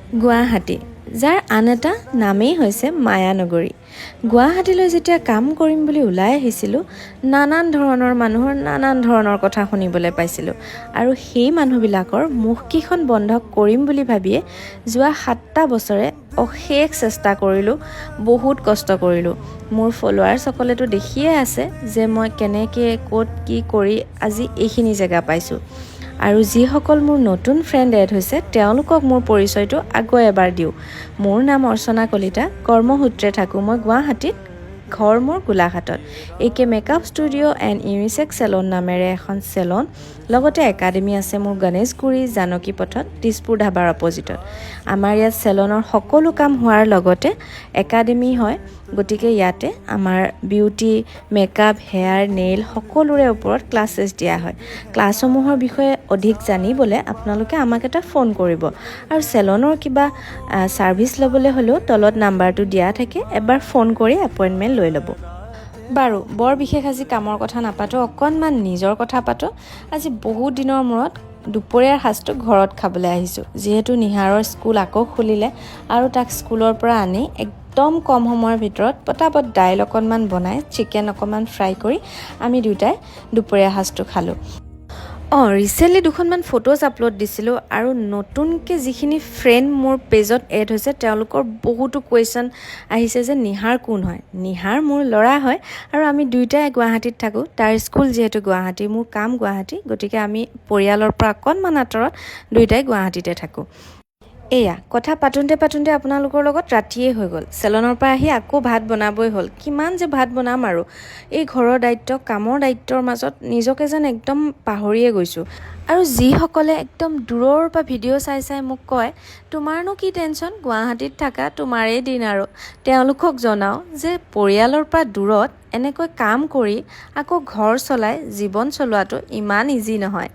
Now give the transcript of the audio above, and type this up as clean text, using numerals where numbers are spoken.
গুৱাহাটী, যাৰ আন এটা নামেই হৈছে মায়ানগৰী। গুৱাহাটীলৈ যেতিয়া কাম কৰিম বুলি ওলাই আহিছিলোঁ, নানান ধৰণৰ মানুহৰ নানান ধৰণৰ কথা শুনিবলৈ পাইছিলোঁ আৰু সেই মানুহবিলাকৰ মুখকেইখন বন্ধ কৰিম বুলি ভাবিয়ে যোৱা 7টা বছৰে অশেষ চেষ্টা কৰিলোঁ, বহুত কষ্ট কৰিলোঁ। মোৰ ফলোৱাৰ্ছসকলেতো দেখিয়ে আছে যে মই কেনেকৈ ক'ত কি কৰি আজি এইখিনি জেগা পাইছোঁ। আৰু যিসকল মোৰ নতুন ফ্ৰেণ্ড এড হৈছে তেওঁলোকক মোৰ পৰিচয়টো আকৌ এবাৰ দিওঁ। মোৰ নাম অৰ্চনা কলিতা, কৰ্মসূত্ৰে থাকোঁ মই গুৱাহাটীত, ঘৰ মোৰ গোলাঘাটত। AK makeup studio' and unisex salon নামেৰে এখন চেলন, লগতে একাডেমি আছে মোৰ গণেশগুৰি জানকী পথত, দিছপুৰ ধাবাৰ অপজিটত। আমাৰ ইয়াত চেলনৰ সকলো কাম হোৱাৰ লগতে একাডেমি হয়, গতিকে ইয়াতে আমাৰ বিউটি, মেকআপ, হেয়াৰ, নেইল সকলোৰে ওপৰত ক্লাছেছ দিয়া হয়। ক্লাছসমূহৰ বিষয়ে অধিক জানিবলৈ আপোনালোকে আমাক এটা ফোন কৰিব আৰু চেলনৰ কিবা ছাৰ্ভিচ ল'বলৈ হ'লেও তলত নাম্বাৰটো দিয়া থাকে, এবাৰ ফোন কৰি এপইণ্টমেণ্ট লৈ ল'ব। বাৰু, বৰ বিশেষ আজি কামৰ কথা নাপাতোঁ, অকণমান নিজৰ কথা পাতোঁ। আজি বহুত দিনৰ মূৰত দুপৰীয়াৰ সাঁজটো ঘৰত খাবলৈ আহিছোঁ, যিহেতু নিহাৰৰ স্কুল আকৌ খুলিলে আৰু তাক স্কুলৰ পৰা আনি একদম কম সময়ৰ ভিতৰত পটাপট দাইল অকণমান বনাই চিকেন অকণমান ফ্ৰাই কৰি আমি দুয়োটাই দুপৰীয়া সাঁজটো খালোঁ। ৰিচেণ্টলি দুখনমান ফটোজ আপলোড দিছিলোঁ আৰু নতুনকৈ যিখিনি ফ্ৰেণ্ড মোৰ পেজত এড হৈছে তেওঁলোকৰ বহুতো কুৱেশ্যন আহিছে যে নিহাৰ কোন হয়। নিহাৰ মোৰ ল'ৰা হয় আৰু আমি দুয়োটাই গুৱাহাটীত থাকোঁ। তাৰ স্কুল যিহেতু গুৱাহাটী, মোৰ কাম গুৱাহাটী, গতিকে আমি পৰিয়ালৰ পৰা অকণমান আঁতৰত দুয়োটাই গুৱাহাটীতে থাকোঁ। এয়া কথা পাতোঁতে আপোনালোকৰ লগত ৰাতিয়ে হৈ গ'ল। চেলনৰ পৰা আহি আকৌ ভাত বনাবই হ'ল। কিমান যে ভাত বনাম আৰু এই ঘৰৰ দায়িত্ব, কামৰ দায়িত্বৰ মাজত নিজকে যেন একদম পাহৰিয়ে গৈছোঁ। আৰু যিসকলে একদম দূৰৰ পৰা ভিডিঅ' চাই মোক কয়, তোমাৰনো কি টেনশ্যন, গুৱাহাটীত থাকা, তোমাৰেই দিন আৰু। তেওঁলোকক জনাওঁ যে পৰিয়ালৰ পৰা দূৰত এনেকৈ কাম কৰি আকৌ ঘৰ চলাই জীৱন চলোৱাটো ইমান ইজি নহয়।